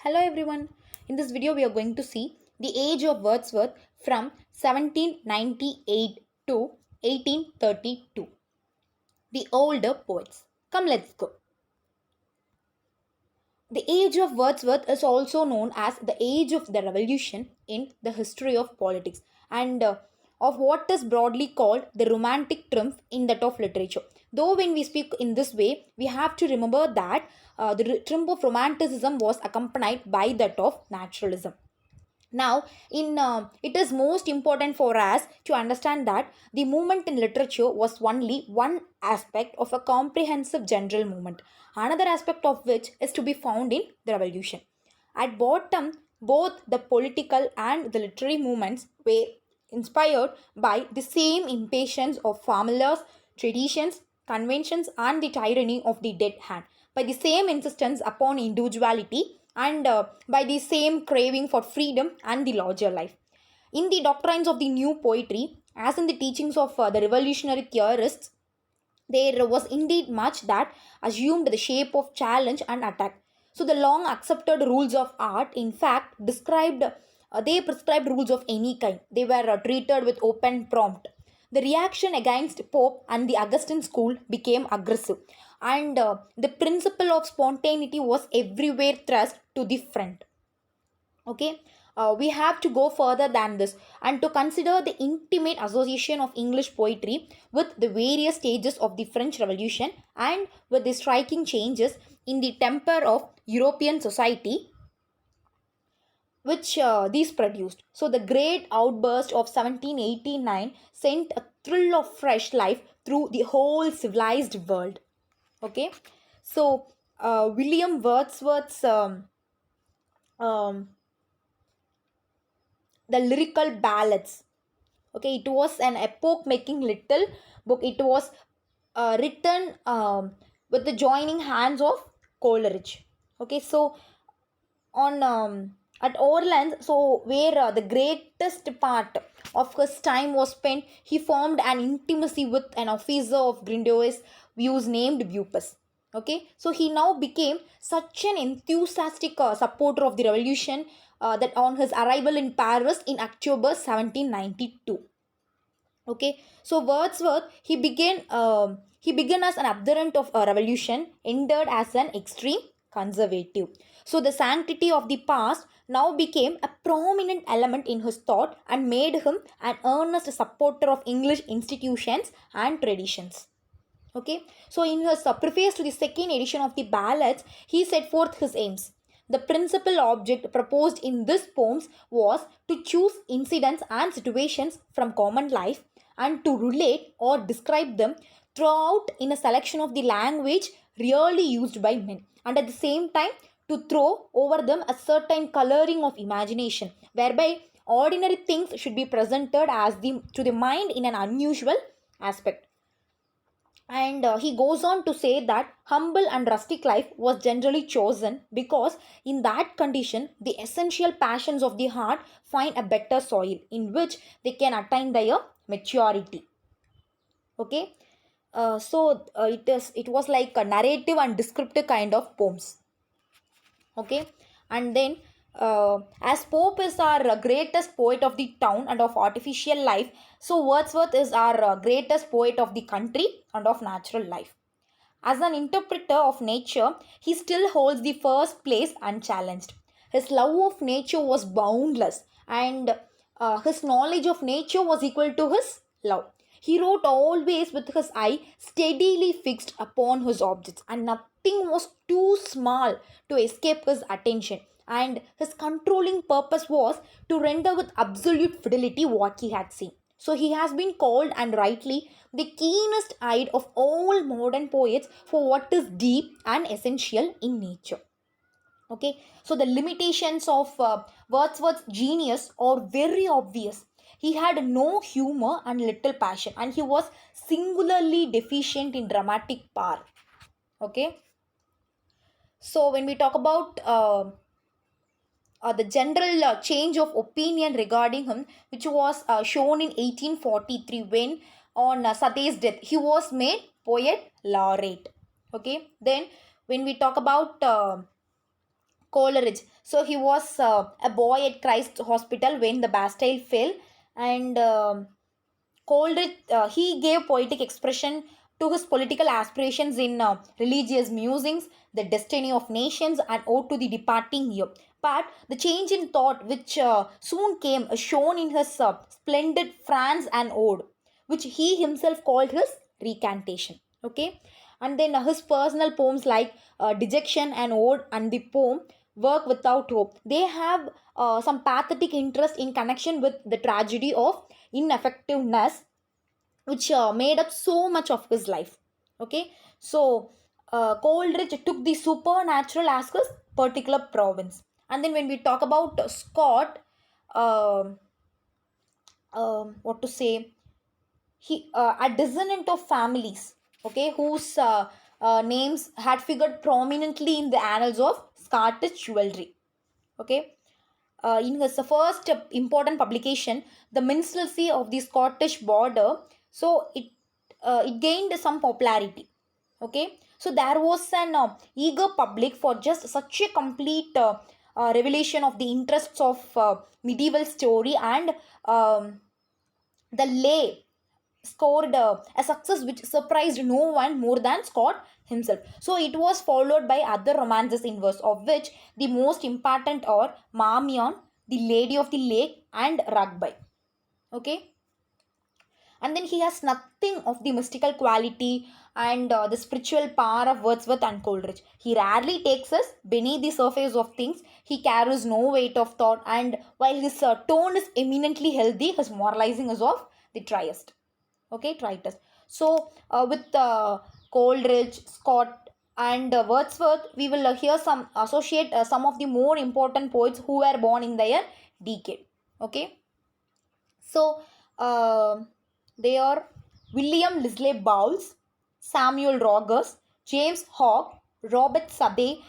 Hello everyone. In this video we are going to see the age of Wordsworth from 1798 to 1832. The older poets. Come, let's go. The age of Wordsworth is also known as the age of the revolution in the history of politics and of what is broadly called the romantic triumph in that of literature. Though when we speak in this way, we have to remember that the triumph of romanticism was accompanied by that of naturalism. Now, in it is most important for us to understand that the movement in literature was only one aspect of a comprehensive general movement, another aspect of which is to be found in the revolution. At bottom, both the political and the literary movements were inspired by the same impatience of formulas, traditions, conventions, and the tyranny of the dead hand, by the same insistence upon individuality and by the same craving for freedom and the larger life. In the doctrines of the new poetry, as in the teachings of the revolutionary theorists, there was indeed much that assumed the shape of challenge and attack. So the long accepted rules of art, in fact, they prescribed rules of any kind. They were treated with open prompt. The reaction against Pope and the Augustine school became aggressive, and the principle of spontaneity was everywhere thrust to the front. Okay, we have to go further than this and to consider the intimate association of English poetry with the various stages of the French Revolution and with the striking changes in the temper of European society which these produced. So the great outburst of 1789 sent a thrill of fresh life through the whole civilized world. Okay, so William Wordsworth's um, the lyrical ballads. Okay, it was an epoch making little book. It was written with the joining hands of Coleridge. Okay, so on at Orleans, so where the greatest part of his time was spent, he formed an intimacy with an officer of grandiose views named Bupus. Okay, so he now became such an enthusiastic supporter of the revolution that on his arrival in Paris in October 1792. Okay, so Wordsworth he began as an adherent of a revolution, ended as an extreme conservative. So the sanctity of the past now became a prominent element in his thought and made him an earnest supporter of English institutions and traditions. Okay, so in his preface to the second edition of the ballads, he set forth his aims. The principal object proposed in these poems was to choose incidents and situations from common life and to relate or describe them throughout in a selection of the language really used by men, and at the same time to throw over them a certain coloring of imagination whereby ordinary things should be presented as the to the mind in an unusual aspect. And he goes on to say that humble and rustic life was generally chosen because in that condition the essential passions of the heart find a better soil in which they can attain their maturity. Okay, it was like a narrative and descriptive kind of poems. Okay, and then as Pope is our greatest poet of the town and of artificial life, so Wordsworth is our greatest poet of the country and of natural life. As an interpreter of nature, he still holds the first place unchallenged. His love of nature was boundless, and his knowledge of nature was equal to his love. He wrote always with his eye steadily fixed upon his objects, and nothing was too small to escape his attention. And his controlling purpose was to render with absolute fidelity what he had seen. So he has been called, and rightly, the keenest eyed of all modern poets for what is deep and essential in nature. Okay, so the limitations of Wordsworth's genius are very obvious. He had no humor and little passion, and he was singularly deficient in dramatic power. Okay, so when we talk about the general change of opinion regarding him, which was shown in 1843 when on Satay's death, he was made poet laureate. Okay, then when we talk about Coleridge. So he was a boy at Christ Hospital when the Bastille fell, and Coleridge, he gave poetic expression to his political aspirations in religious musings, The Destiny of Nations, and Ode to the Departing Year. But the change in thought, which soon came, shown in his splendid France and Ode, which he himself called his recantation. Okay, and then his personal poems like Dejection and Ode and the poem Work Without Hope. They have some pathetic interest in connection with the tragedy of ineffectiveness, which made up so much of his life. Okay, so Coleridge took the supernatural as his particular province. And then when we talk about Scott, um what to say, he a descendant of families, okay, whose names had figured prominently in the annals of Scottish chivalry. Okay, in his first important publication, The Minstrelsy of the Scottish Border, so it gained some popularity. Okay, so there was an eager public for just such a complete revelation of the interests of medieval story, and um, the lay scored a success which surprised no one more than Scott himself. So it was followed by other romances in verse, of which the most important are Marmion, The Lady of the Lake, and Rugby. Okay, and then he has nothing of the mystical quality and the spiritual power of Wordsworth and Coleridge. He rarely takes us beneath the surface of things. He carries no weight of thought, and while his tone is eminently healthy, his moralizing is of the driest. Okay, Tritus. So with Coleridge, Scott, and Wordsworth, we will hear some associate some of the more important poets who were born in their decade. Okay, so uh, they are William Lisle Bowles, Samuel Rogers, James Hogg, Robert Southey.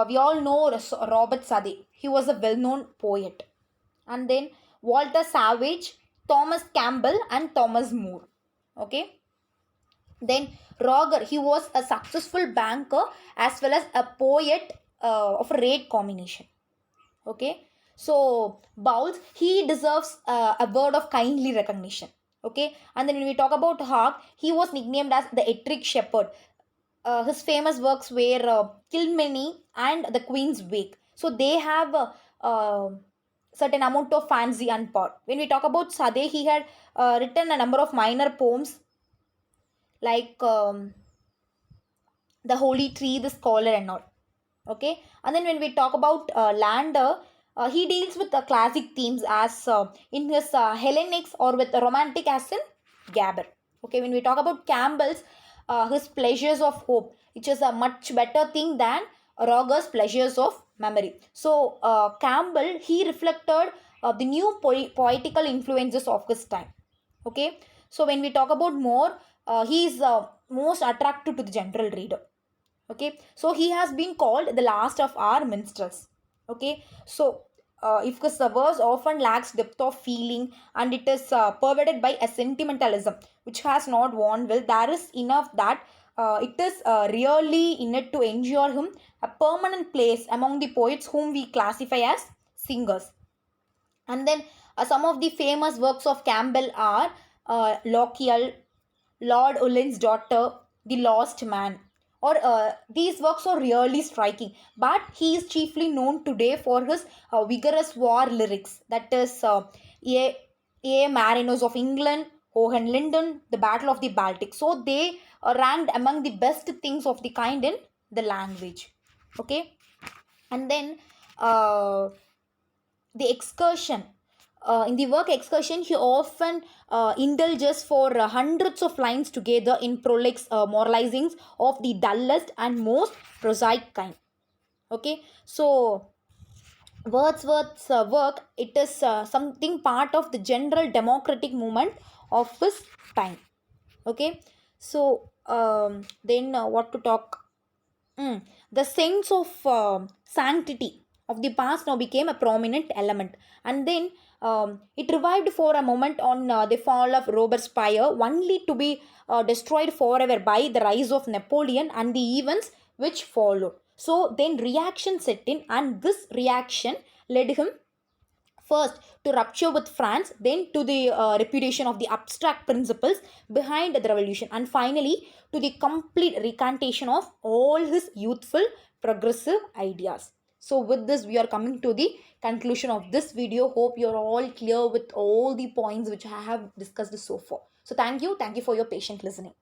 We all know Robert Southey. He was a well-known poet. And then Walter Savage, Thomas Campbell, and Thomas Moore. Okay, then Roger, he was a successful banker as well as a poet of a rare combination. Okay, so Bowles, he deserves a word of kindly recognition. Okay, and then when we talk about Hogg, he was nicknamed as the Ettrick Shepherd. His famous works were Kilmeny and The Queen's Wake. So they have certain amount of fancy and power. When we talk about Sade, he had written a number of minor poems like The Holy Tree, The Scholar, and all. Okay, and then when we talk about Lander, he deals with the classic themes as in his Hellenics, or with the romantic as in Gabber. Okay, when we talk about Campbell's, his Pleasures of Hope, which is a much better thing than Roger's Pleasures of Memory. So Campbell, he reflected the new poetical influences of his time. Okay, so when we talk about Moore, he is most attractive to the general reader. Okay, so he has been called the last of our minstrels. Okay, so if the verse often lacks depth of feeling, and it is pervaded by a sentimentalism which has not worn well, there is enough that it is really in it to ensure him a permanent place among the poets whom we classify as singers. And then some of the famous works of Campbell are Lochiel, Lord Ullin's Daughter, The Lost Man. Or these works are really striking, but he is chiefly known today for his vigorous war lyrics. That is A Mariners of England, Hohenlinden, The Battle of the Baltic. So they are ranked among the best things of the kind in the language. Okay, and then the excursion, in the work Excursion, he often indulges for hundreds of lines together in prolix moralizings of the dullest and most prosaic kind. Okay, so Wordsworth's work, it is something part of the general democratic movement of his time. Okay, so then what to talk. The sense of sanctity of the past now became a prominent element, and then it revived for a moment on the fall of Robespierre, only to be destroyed forever by the rise of Napoleon and the events which followed. So then reaction set in, and this reaction led him first to rupture with France, then to the repudiation of the abstract principles behind the revolution, and finally to the complete recantation of all his youthful progressive ideas. So with this, we are coming to the conclusion of this video. Hope you're all clear with all the points which I have discussed so far. So thank you for your patient listening.